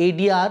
ADR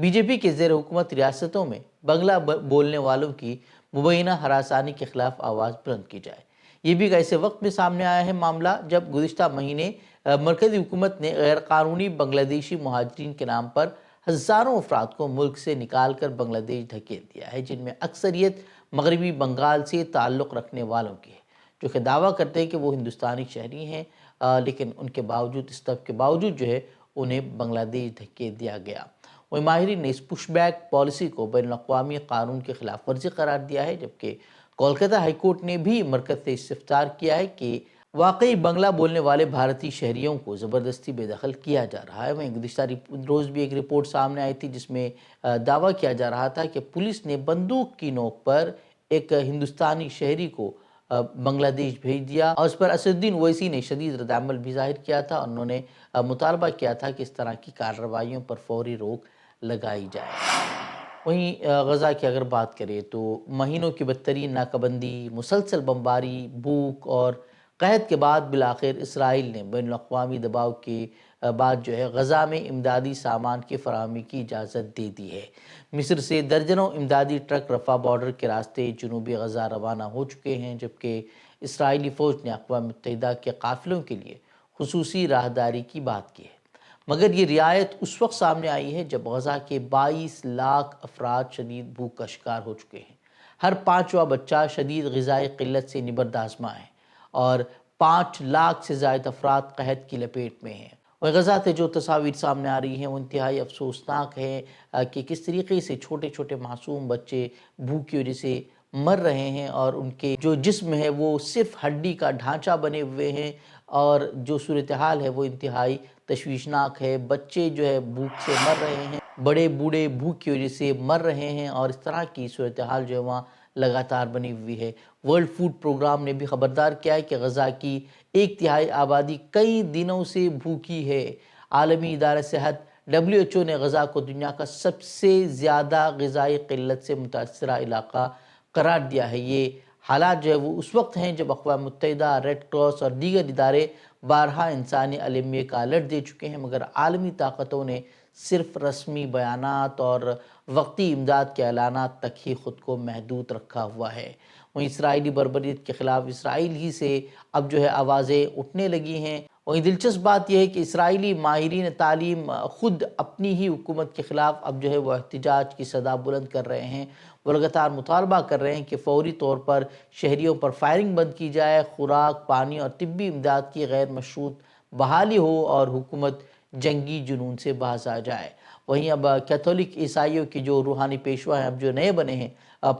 B J پی کے زیر حکومت ریاستوں میں بنگلہ بولنے والوں کی مبینہ ہراسانی کے خلاف آواز بلند کی جائے۔ یہ بھی ایسے وقت میں سامنے آیا ہے معاملہ جب گزشتہ مہینے مرکزی حکومت نے غیر قانونی بنگلہ دیشی مہاجرین کے نام پر ہزاروں افراد کو ملک سے نکال کر بنگلہ دیش دھکیل دیا ہے، جن میں اکثریت مغربی بنگال سے تعلق رکھنے والوں کی ہے، جو کہ دعویٰ کرتے ہیں کہ وہ ہندوستانی شہری ہیں، لیکن ان کے باوجود اس سب کے باوجود جو ہے انہیں بنگلہ دیش دھکیل دیا گیا۔ وہیں ماہرین نے اس پش بیک پالیسی کو بین الاقوامی قانون کی خلاف ورزی قرار دیا ہے، جبکہ کولکتہ ہائی کورٹ نے بھی مرکز سے استفسار کیا ہے کہ واقعی بنگلہ بولنے والے بھارتی شہریوں کو زبردستی بے دخل کیا جا رہا ہے۔ وہیں گزشتہ روز بھی ایک رپورٹ سامنے آئی تھی جس میں دعویٰ کیا جا رہا تھا کہ پولیس نے بندوق کی نوک پر ایک ہندوستانی شہری کو بنگلہ دیش بھیج دیا، اور اس پر اسد الدین اویسی نے شدید رد عمل بھی ظاہر کیا تھا، اور انہوں نے مطالبہ کیا تھا کہ اس طرح کی کارروائیوں پر فوری روک لگائی جائے۔ وہیں غزہ کی اگر بات کریں تو مہینوں کی بدترین ناکہ بندی، مسلسل بمباری، بھوک اور قحط کے بعد بالآخر اسرائیل نے بین الاقوامی دباؤ کے بعد جو ہے غزہ میں امدادی سامان کی فراہمی کی اجازت دے دی ہے۔ مصر سے درجنوں امدادی ٹرک رفح بارڈر کے راستے جنوبی غزہ روانہ ہو چکے ہیں، جبکہ اسرائیلی فوج نے اقوام متحدہ کے قافلوں کے لیے خصوصی راہداری کی بات کی ہے، مگر یہ رعایت اس وقت سامنے آئی ہے جب غزہ کے 22 لاکھ افراد شدید بھوک کا شکار ہو چکے ہیں۔ ہر پانچواں بچہ شدید غذائی قلت سے نبرد آزما ہے، اور 5 لاکھ سے زائد افراد قحط کی لپیٹ میں ہیں۔ اور غزہ سے جو تصاویر سامنے آ رہی ہیں وہ انتہائی افسوسناک ہے کہ کس طریقے سے چھوٹے چھوٹے معصوم بچے بھوک کی وجہ سے مر رہے ہیں، اور ان کے جو جسم ہے وہ صرف ہڈی کا ڈھانچہ بنے ہوئے ہیں، اور جو صورتحال ہے وہ انتہائی تشویشناک ہے۔ بچے جو ہے بھوک سے مر رہے ہیں، بڑے بوڑھے بھوک کی وجہ سے مر رہے ہیں، اور اس طرح کی صورتحال جو ہے وہاں لگاتار بنی ہوئی ہے۔ ورلڈ فوڈ پروگرام نے بھی خبردار کیا ہے کہ غزہ کی 1/3 آبادی کئی دنوں سے بھوکی ہے۔ عالمی ادارہ صحت WHO نے غزہ کو دنیا کا سب سے زیادہ غذائی قلت سے متاثرہ علاقہ قرار دیا ہے۔ یہ حالات جو ہے وہ اس وقت ہیں جب اقوام متحدہ، ریڈ کراس اور دیگر ادارے بارہا انسانی عالمیہ کا الرٹ دے چکے ہیں، مگر عالمی طاقتوں نے صرف رسمی بیانات اور وقتی امداد کے اعلانات تک ہی خود کو محدود رکھا ہوا ہے۔ وہیں اسرائیلی بربریت کے خلاف اسرائیل ہی سے اب جو ہے آوازیں اٹھنے لگی ہیں۔ وہیں دلچسپ بات یہ ہے کہ اسرائیلی ماہرین تعلیم خود اپنی ہی حکومت کے خلاف اب جو ہے وہ احتجاج کی صدا بلند کر رہے ہیں۔ وہ لگاتار مطالبہ کر رہے ہیں کہ فوری طور پر شہریوں پر فائرنگ بند کی جائے، خوراک، پانی اور طبی امداد کی غیر مشروط بحالی ہو، اور حکومت جنگی جنون سے باز آ جائے۔ وہیں اب کیتھولک عیسائیوں کے جو روحانی پیشوا ہیں اب جو نئے بنے ہیں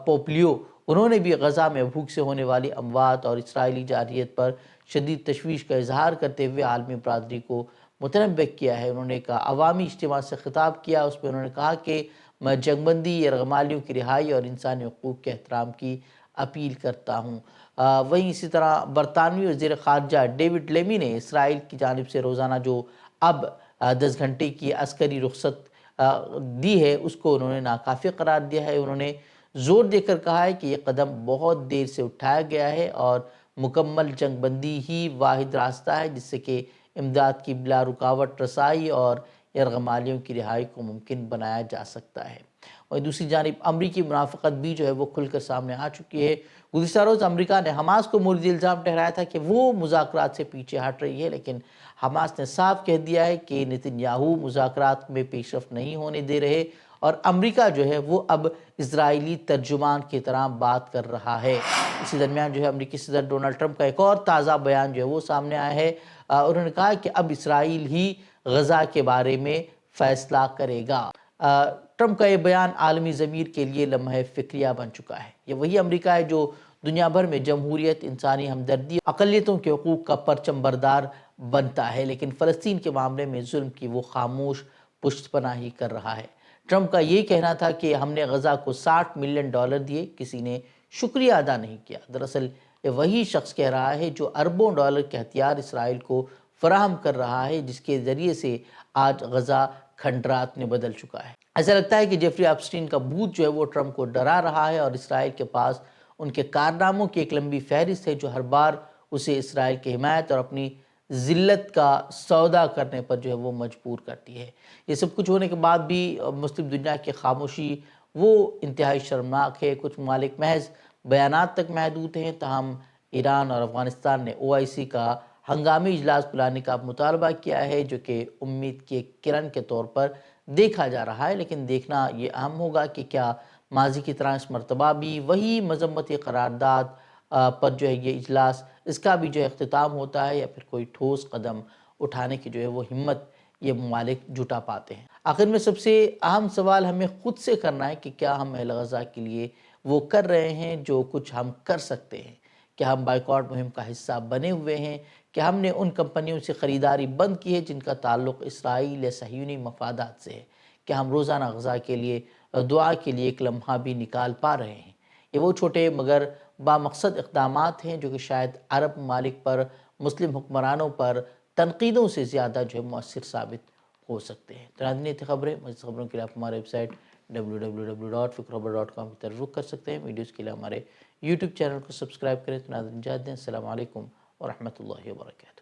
پوپ لیو، انہوں نے بھی غزہ میں بھوک سے ہونے والی اموات اور اسرائیلی جارحیت پر شدید تشویش کا اظہار کرتے ہوئے عالمی برادری کو متنبہ کیا ہے۔ انہوں نے ایک عوامی اجتماع سے خطاب کیا، اس میں انہوں نے کہا کہ میں جنگ بندی، یرغمالیوں کی رہائی اور انسانی حقوق کے احترام کی اپیل کرتا ہوں۔ وہیں اسی طرح برطانوی وزیر خارجہ ڈیوڈ لیمی نے اسرائیل کی جانب سے روزانہ جو اب 10 گھنٹے کی عسکری رخصت دی ہے اس کو انہوں نے ناکافی قرار دیا ہے۔ انہوں نے زور دے کر کہا ہے کہ یہ قدم بہت دیر سے اٹھایا گیا ہے، اور مکمل جنگ بندی ہی واحد راستہ ہے جس سے کہ امداد کی بلا رکاوٹ رسائی اور یرغمالیوں کی رہائی کو ممکن بنایا جا سکتا ہے۔ اور دوسری جانب امریکی منافقت بھی جو ہے وہ کھل کر سامنے آ چکی ہے۔ گزشتہ روز امریکہ نے حماس کو مورد الزام ٹھہرایا تھا کہ وہ مذاکرات سے پیچھے ہٹ رہی ہے، لیکن حماس نے صاف کہہ دیا ہے کہ نتن یاہو مذاکرات میں پیش رفت نہیں ہونے دے رہے، اور امریکہ جو ہے وہ اب اسرائیلی ترجمان کی طرح بات کر رہا ہے۔ اسی درمیان جو ہے امریکی صدر ڈونلڈ ٹرمپ کا ایک اور تازہ بیان جو ہے وہ سامنے آیا ہے۔ انہوں نے کہا کہ اب اسرائیل ہی غزہ کے بارے میں فیصلہ کرے گا۔ ٹرمپ کا یہ بیان عالمی ضمیر کے لیے لمحہ فکریہ بن چکا ہے۔ یہ وہی امریکہ ہے جو دنیا بھر میں جمہوریت، انسانی ہمدردی، اقلیتوں کے حقوق کا پرچم بردار بنتا ہے، لیکن فلسطین کے معاملے میں ظلم کی وہ خاموش پشت پناہی کر رہا ہے۔ ٹرمپ کا یہ کہنا تھا کہ ہم نے غزہ کو $60 ملین دیے، کسی نے شکریہ ادا نہیں کیا۔ دراصل یہ وہی شخص کہہ رہا ہے جو اربوں ڈالر کے ہتھیار اسرائیل کو فراہم کر رہا ہے، جس کے ذریعے سے آج غزہ کھنڈرات میں بدل چکا ہے۔ ایسا لگتا ہے کہ جیفری ایپسٹین کا بھوت جو ہے وہ ٹرمپ کو ڈرا رہا ہے، اور اسرائیل کے پاس ان کے کارناموں کی ایک لمبی فہرست ہے جو ہر بار اسے اسرائیل کی حمایت اور اپنی ذلت کا سودا کرنے پر جو ہے وہ مجبور کرتی ہے۔ یہ سب کچھ ہونے کے بعد بھی مسلم دنیا کی خاموشی وہ انتہائی شرمناک ہے۔ کچھ ممالک محض بیانات تک محدود ہیں، تاہم ایران اور افغانستان نے OIC کا ہنگامی اجلاس بلانے کا مطالبہ کیا ہے، جو کہ امید کی ایک کرن کے طور پر دیکھا جا رہا ہے، لیکن دیکھنا یہ اہم ہوگا کہ کیا ماضی کی طرح اس مرتبہ بھی وہی مذمتی قرارداد پر جو ہے یہ اجلاس اس کا بھی جو ہے اختتام ہوتا ہے، یا پھر کوئی ٹھوس قدم اٹھانے کی جو ہے وہ ہمت یہ ممالک جٹا پاتے ہیں۔ آخر میں سب سے اہم سوال ہمیں خود سے کرنا ہے کہ کیا ہم اہل غزہ کے لیے وہ کر رہے ہیں جو کچھ ہم کر سکتے ہیں؟ کیا ہم بائیکاٹ مہم کا حصہ بنے ہوئے ہیں؟ کہ ہم نے ان کمپنیوں سے خریداری بند کی ہے جن کا تعلق اسرائیل یا صہیونی مفادات سے ہے؟ کہ ہم روزانہ غزہ کے لیے دعا کے لیے ایک لمحہ بھی نکال پا رہے ہیں؟ یہ وہ چھوٹے مگر بامقصد اقدامات ہیں جو کہ شاید عرب ممالک پر، مسلم حکمرانوں پر تنقیدوں سے زیادہ جو ہے مؤثر ثابت ہو سکتے ہیں۔ تو ناظرین، یہ خبریں، مزید خبروں کے لیے آپ ہمارے ویب سائٹ www.fikrokhabar.com کی طرف رخ کر سکتے ہیں۔ ویڈیوز کے لیے ہمارے YouTube چینل کو سبسکرائب کریں۔ تو ناظرین، اجازت دیں۔ السلام علیکم ورحمۃ اللہ وبرکاتہ۔